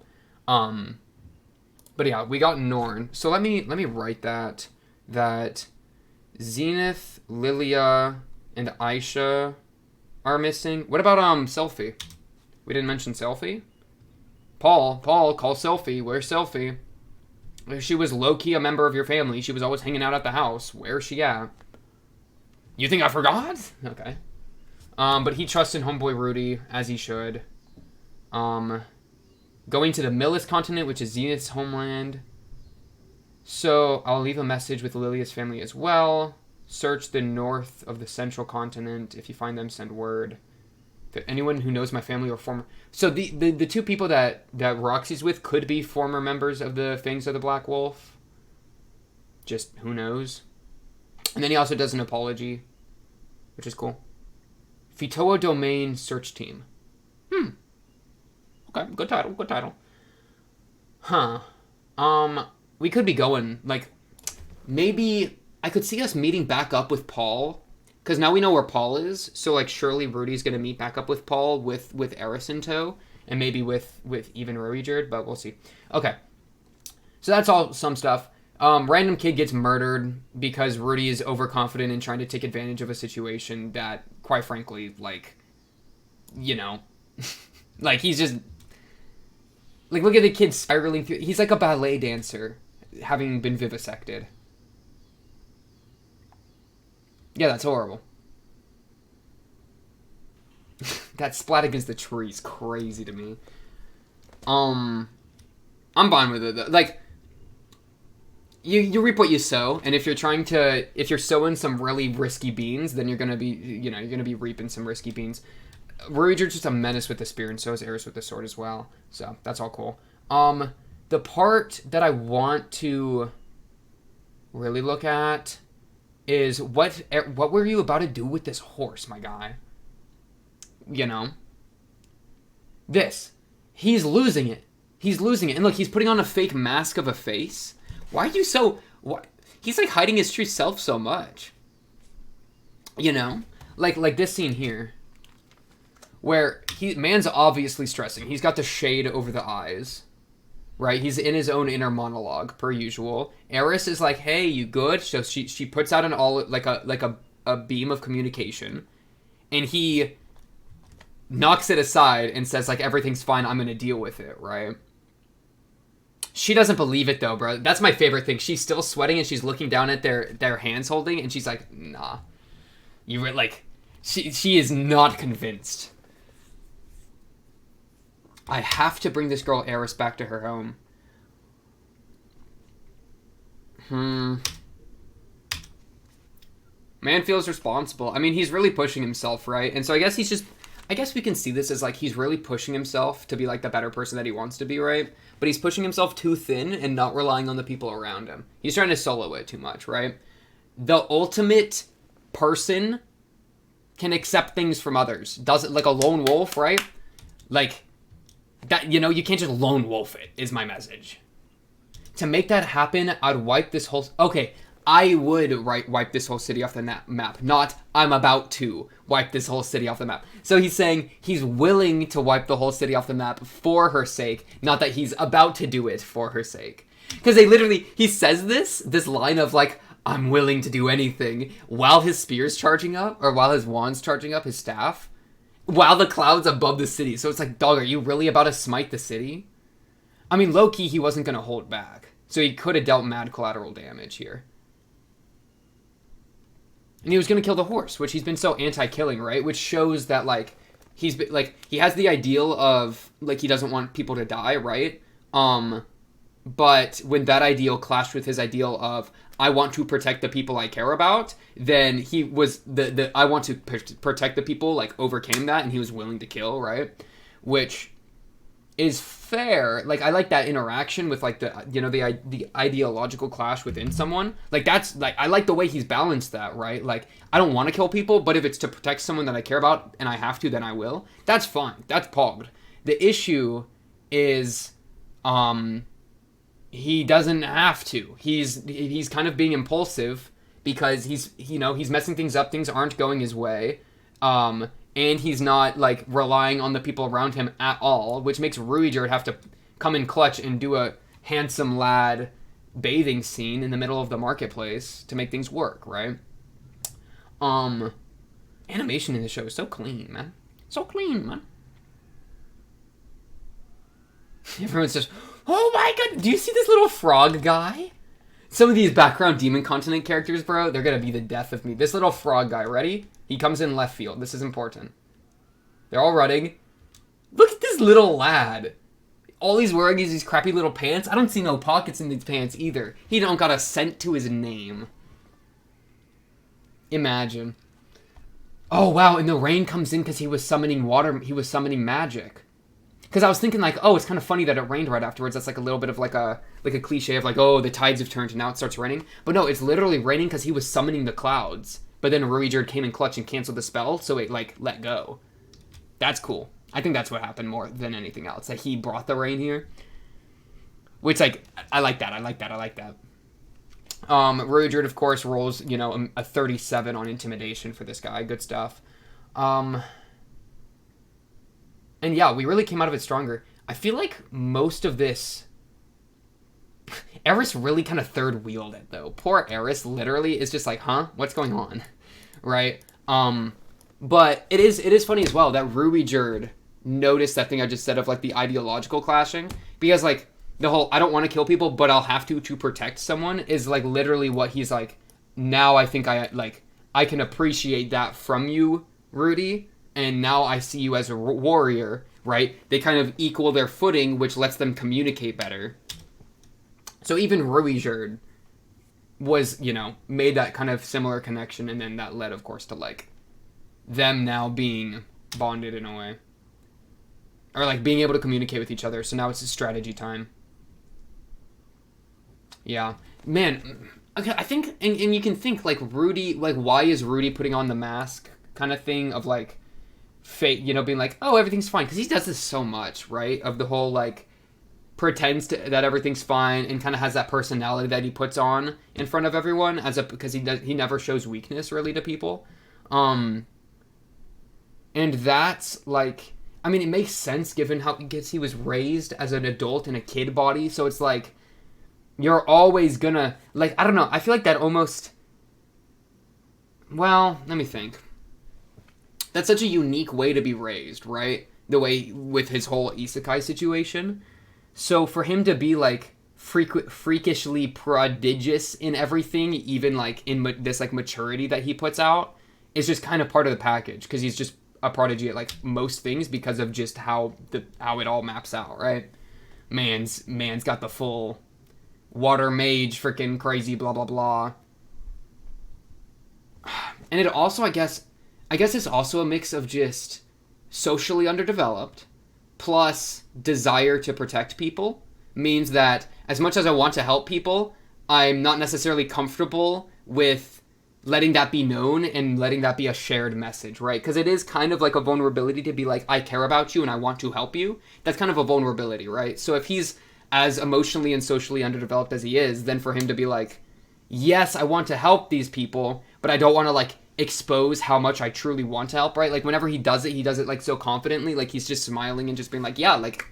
But yeah, we got Norn. So let me write that Zenith, Lilia, and Aisha are missing. What about Selfie? We didn't mention Selfie. Paul, call Selfie. Where's Selfie? She was low-key a member of your family. She was always hanging out at the house. Where's she at? You think I forgot? Okay. But he trusts in homeboy Rudy, as he should. Going to the Millis continent, which is Zenith's homeland. So I'll leave a message with Lilia's family as well. Search the north of the central continent. If you find them, send word. If anyone who knows my family or former... So the 2 people that Roxy's with could be former members of the Fangs of the Black Wolf. Just who knows. And then he also does an apology, which is cool. Fitoa Domain Search Team. Okay, good title. Huh. We could be going, like, maybe I could see us meeting back up with Paul, because now we know where Paul is, so, like, surely Rudy's going to meet back up with Paul with Eris in tow, and maybe with even Roijerd, but we'll see. Okay. So that's all some stuff. Random kid gets murdered because Rudy is overconfident in trying to take advantage of a situation that, quite frankly, like, like, he's just... Like, look at the kid spiraling through... He's like a ballet dancer, having been vivisected. Yeah, that's horrible. That splat against the tree is crazy to me. I'm fine with it, though. Like, you reap what you sow, and if you're sowing some really risky beans, then you're gonna be reaping some risky beans. Roijerd's just a menace with the spear, and so is Eris with the sword as well. So that's all cool. The part that I want to really look at is what were you about to do with this horse, my guy? This. He's losing it. And look, he's putting on a fake mask of a face. Why are you so... He's like hiding his true self so much. Like this scene here, where man's obviously stressing. He's got the shade over the eyes, right? He's in his own inner monologue, per usual. Eris is like, "Hey, you good?" So she puts out a beam of communication, and he knocks it aside and says, like, everything's fine, I'm gonna deal with it, right? She doesn't believe it, though, bro. That's my favorite thing. She's still sweating, and she's looking down at their hands holding, and she's like, nah. You were like... She is not convinced. I have to bring this girl Eris back to her home. Man feels responsible. I mean, he's really pushing himself, right? And so I guess we can see this as, like, he's really pushing himself to be, like, the better person that he wants to be, right? But he's pushing himself too thin and not relying on the people around him. He's trying to solo it too much, right? The ultimate person can accept things from others. Does it like a lone wolf, right? Like, that, you can't just lone wolf it, is my message. To make that happen, I'd wipe this whole... Okay, I would wipe this whole city off the map, not I'm about to wipe this whole city off the map. So he's saying he's willing to wipe the whole city off the map for her sake, not that he's about to do it for her sake. Because he says this line of, like, I'm willing to do anything, while his spear's charging up, or while his wand's charging up, his staff, while the cloud's above the city. So it's like, dog, are you really about to smite the city? I mean, low-key, he wasn't going to hold back. So he could have dealt mad collateral damage here. And he was going to kill the horse, which he's been so anti-killing, right? Which shows that, like, he has the ideal of, like, he doesn't want people to die, right? But when that ideal clashed with his ideal of I want to protect the people I care about, then he was the I want to protect the people like overcame that, and he was willing to kill, right? Which is fair. Like, I like that interaction with like the ideological clash within someone. Like, that's like, I like the way he's balanced that, right? Like, I don't want to kill people, but if it's to protect someone that I care about and I have to, then I will. That's fine. That's pogged. The issue is he doesn't have to. He's kind of being impulsive because he's messing things up. Things aren't going his way. And he's not like relying on the people around him at all, which makes Ruijerd have to come in clutch and do a handsome lad bathing scene in the middle of the marketplace to make things work, right? Animation in the show is so clean, man. So clean, man. Everyone's just, oh my god, do you see this little frog guy? Some of these background Demon Continent characters, bro, they're gonna be the death of me. This little frog guy, ready? He comes in left field. This is important. They're all running. Look at this little lad. All he's wearing is these crappy little pants. I don't see no pockets in these pants either. He don't got a cent to his name. Imagine. Oh, wow, and the rain comes in because he was summoning water. He was summoning magic. Because I was thinking, like, oh, it's kind of funny that it rained right afterwards. That's like a little bit of like a cliche of like, oh, the tides have turned and now it starts raining. But no, it's literally raining because he was summoning the clouds. But then Ruijerd came in clutch and canceled the spell, so it like let go. That's cool. I think that's what happened more than anything else. That he brought the rain here. Which, like, I like that. Ruijerd, of course, rolls, a 37 on intimidation for this guy. Good stuff. And yeah, we really came out of it stronger. I feel like most of this... Eris really kind of third-wheeled it, though. Poor Eris literally is just like, huh? What's going on? Right? But it is funny as well that Ruijerd noticed that thing I just said of, like, the ideological clashing. Because, like, the whole, I don't want to kill people, but I'll have to protect someone is, like, literally what he's like, now I think I can appreciate that from you, Rudy. And now I see you as a warrior, right? They kind of equal their footing, which lets them communicate better. So even Ruijerd was, made that kind of similar connection, and then that led, of course, to, like, them now being bonded in a way. Or, like, being able to communicate with each other, so now it's a strategy time. Yeah. Man, okay, I think, and you can think, like, Rudy, like, why is Rudy putting on the mask kind of thing of, like, fate, being like, oh, everything's fine, because he does this so much, right? Of the whole, like, pretends that everything's fine and kind of has that personality that he puts on in front of everyone because he never shows weakness really to people. And that's like, I mean, it makes sense given how he was raised as an adult in a kid body. So it's like, you're always gonna, like, I don't know. I feel like that almost, well, let me think. That's such a unique way to be raised, right? The way with his whole isekai situation. So for him to be, like, freakishly prodigious in everything, even, like, in this, like, maturity that he puts out, is just kind of part of the package. Because he's just a prodigy at, like, most things because of just how it all maps out, right? Man's got the full water mage, freaking crazy, blah, blah, blah. And it also, I guess it's also a mix of just socially underdeveloped plus desire to protect people. Means that as much as I want to help people, I'm not necessarily comfortable with letting that be known and letting that be a shared message, right? Because it is kind of like a vulnerability to be like, I care about you and I want to help you. That's kind of a vulnerability, right? So if he's as emotionally and socially underdeveloped as he is, then for him to be like, yes, I want to help these people, but I don't want to, like, expose how much I truly want to help, right? Like, whenever he does it like so confidently, like he's just smiling and just being like, yeah, like,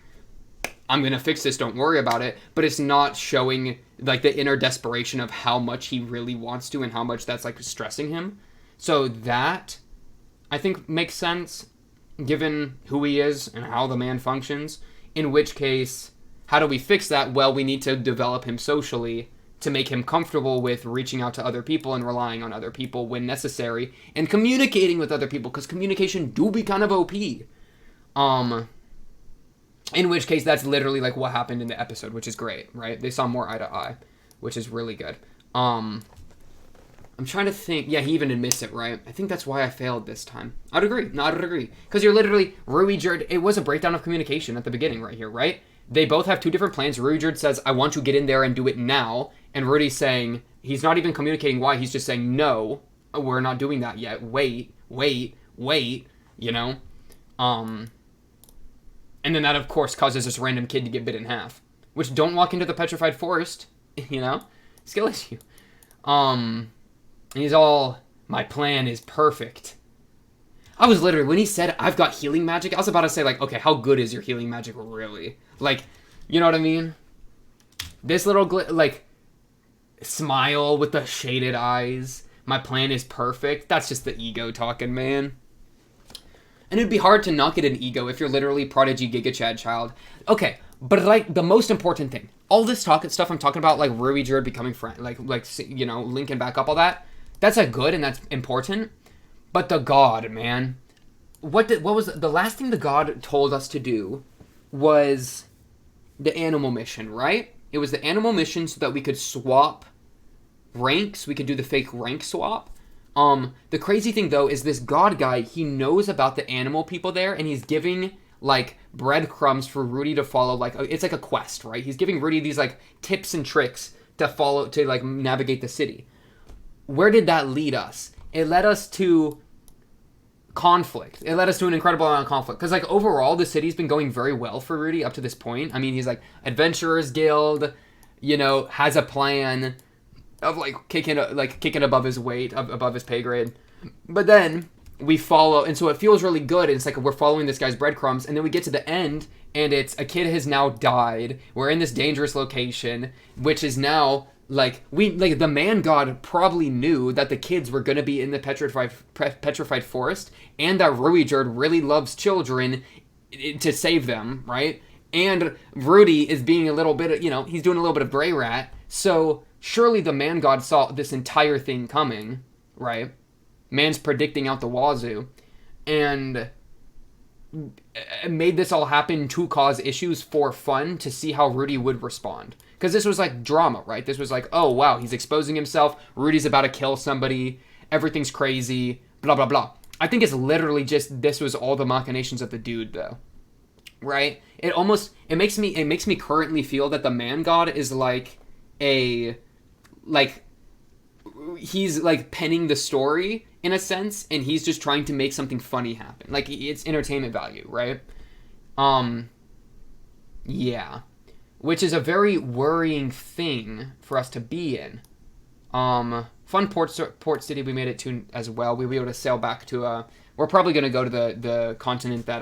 I'm gonna fix this, don't worry about it. But it's not showing, like, the inner desperation of how much he really wants to and how much that's, like, stressing him. So that, I think, makes sense given who he is and how the man functions. In which case, how do we fix that? Well, we need to develop him socially to make him comfortable with reaching out to other people and relying on other people when necessary, and communicating with other people, because communication do be kind of OP. In which case, that's literally like what happened in the episode, which is great, right? They saw more eye to eye, which is really good. I'm trying to think. Yeah, he even admits it, right? I think that's why I failed this time. I'd agree. No, I'd agree. Because you're literally, Ruijerd, it was a breakdown of communication at the beginning right here, right? They both have two different plans. Ruijerd says, I want to get in there and do it now. And Rudy's saying, he's not even communicating why. He's just saying, no, we're not doing that yet. Wait, you know? And then that, of course, causes this random kid to get bit in half. Which, don't walk into the petrified forest, you know? Skill issue. And he's all, my plan is perfect. I was literally, when he said, I've got healing magic, I was about to say, like, okay, how good is your healing magic really? Like, you know what I mean? This little, smile with the shaded eyes. My plan is perfect. That's just the ego talking, man. And it'd be hard to not get an ego if you're literally Prodigy Giga Chad child. Okay, but like the most important thing, all this stuff I'm talking about, like Ruijerd becoming friend, like you know, linking back up all that. That's a good and that's important. But the god, man, what was the last thing the god told us to do? Was the animal mission, right? It was the animal mission so that we could swap ranks. We could do the fake rank swap. The crazy thing, though, is this god guy, he knows about the animal people there, and he's giving, like, breadcrumbs for Rudy to follow, like, it's like a quest, right? He's giving Rudy these, like, tips and tricks to follow, to, like, navigate the city. Where did that lead us? It led us to conflict. It led us to an incredible amount of conflict. Because, like, overall, the city's been going very well for Rudy up to this point. I mean, he's, like, Adventurers Guild, you know, has a plan of like kicking above his weight, above his pay grade. But then we follow, and so it feels really good. And it's like we're following this guy's breadcrumbs, and then we get to the end, and it's a kid has now died. We're in this dangerous location, which is now like the man god probably knew that the kids were gonna be in the petrified forest, and that Ruijerd really loves children to save them, right? And Rudy is being a little bit, you know, he's doing a little bit of gray rat, so. Surely the man god saw this entire thing coming, right? Man's predicting out the wazoo, and made this all happen to cause issues for fun to see how Rudy would respond. Because this was like drama, right? This was like, oh wow, he's exposing himself, Rudy's about to kill somebody, everything's crazy, blah blah blah. I think it's literally just this was all the machinations of the dude, though, right? It makes me currently feel that the man god is like he's like penning the story in a sense, and he's just trying to make something funny happen. Like, it's entertainment value, right? Yeah. Which is a very worrying thing for us to be in. Fun port city we made it to as well. We'll be able to sail back to, we're probably going to go to the continent that,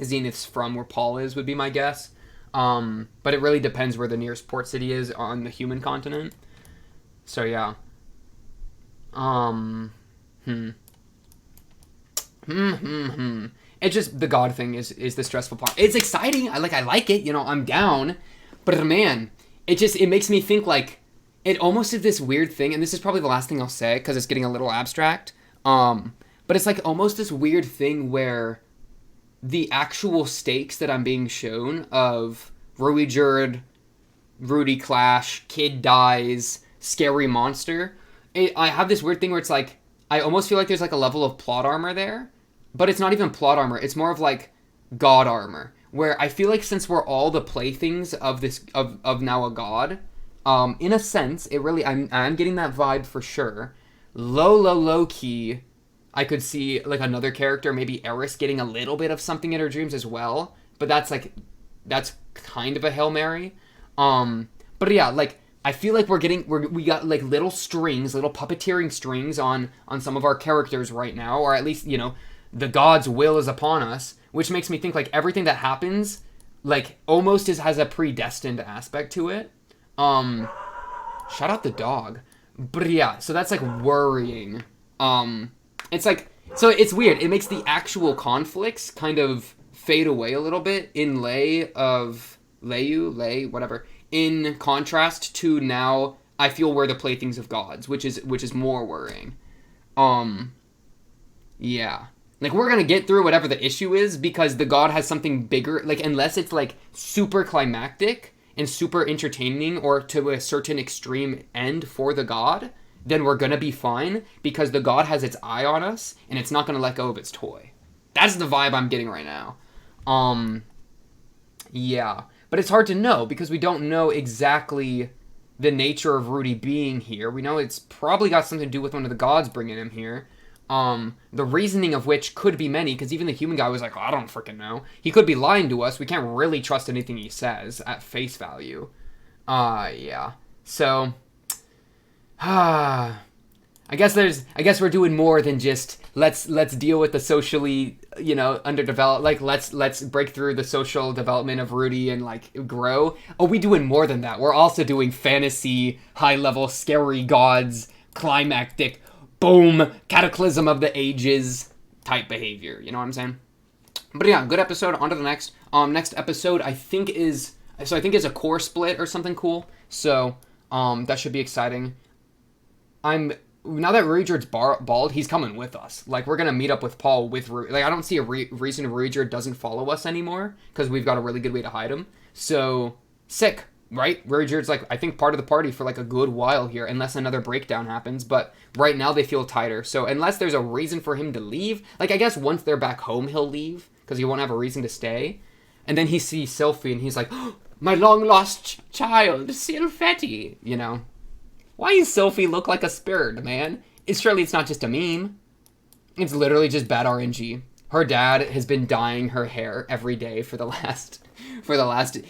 Zenith's from, where Paul is, would be my guess. But it really depends where the nearest port city is on the human continent. So yeah. It's just the god thing is the stressful part. It's exciting. I like it. You know, I'm down. But man, it makes me think like it almost is this weird thing. And this is probably the last thing I'll say because it's getting a little abstract. But it's like almost this weird thing where the actual stakes that I'm being shown of Ruijerd, Rudy clash, kid dies, scary monster. I have this weird thing where it's like, I almost feel like there's like a level of plot armor there, but it's not even plot armor. It's more of like god armor, where I feel like since we're all the playthings of this, of now a god, in a sense, it really, I'm getting that vibe for sure. Low key, I could see like another character, maybe Eris, getting a little bit of something in her dreams as well, but that's kind of a Hail Mary. But yeah, like I feel like we got like little puppeteering strings on some of our characters right now, or at least, you know, the god's will is upon us, which makes me think like everything that happens like almost has a predestined aspect to it. Shout out the dog. But yeah, so that's like worrying. It's like, so it's weird. It makes the actual conflicts kind of fade away a little bit in whatever. In contrast to now, I feel we're the playthings of gods, which is more worrying. Yeah. Like, we're gonna get through whatever the issue is because the god has something bigger. Like, unless it's, like, super climactic and super entertaining or to a certain extreme end for the god, then we're gonna be fine because the god has its eye on us and it's not gonna let go of its toy. That's the vibe I'm getting right now. Yeah. But it's hard to know because we don't know exactly the nature of Rudy being here. We know it's probably got something to do with one of the gods bringing him here. The reasoning of which could be many, because even the human guy was like, oh, I don't freaking know. He could be lying to us. We can't really trust anything he says at face value. Yeah. So, I guess we're doing more than just let's deal with the socially, underdeveloped, like let's break through the social development of Rudy and like grow. Oh, we doing more than that. We're also doing fantasy, high level, scary gods, climactic, boom, cataclysm of the ages type behavior. You know what I'm saying? But yeah, good episode. On to the next. Next episode I think is a core split or something cool. So that should be exciting. Now that Ruijerd's bald, he's coming with us. Like, we're gonna meet up with Paul with like, I don't see a reason Ruijerd doesn't follow us anymore because we've got a really good way to hide him. So sick, right? Ruijerd's like, I think, part of the party for like a good while here, unless another breakdown happens. But right now they feel tighter. So unless there's a reason for him to leave, like, I guess once they're back home he'll leave because he won't have a reason to stay. And then he sees Sylphie and he's like, oh, my long lost child, Sylphetti, Why does Sylphie look like a spirit, man? Surely it's not just a meme. It's literally just bad RNG. Her dad has been dyeing her hair every day for the last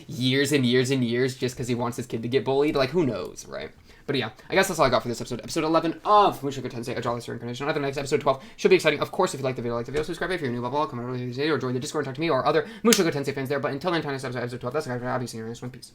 years and years and years just because he wants his kid to get bullied. Like, who knows, right? But yeah, I guess that's all I got for this episode. Episode 11 of Mushoku Tensei, a Jolly Reincarnation. On to the next episode 12. Should be exciting. Of course, if you like the video, subscribe if you're new, blah, blah, comment earlier today, or join the Discord and talk to me or other Mushoku Tensei fans there. But until then, time next episode 12. That's the guy for obviously. One piece.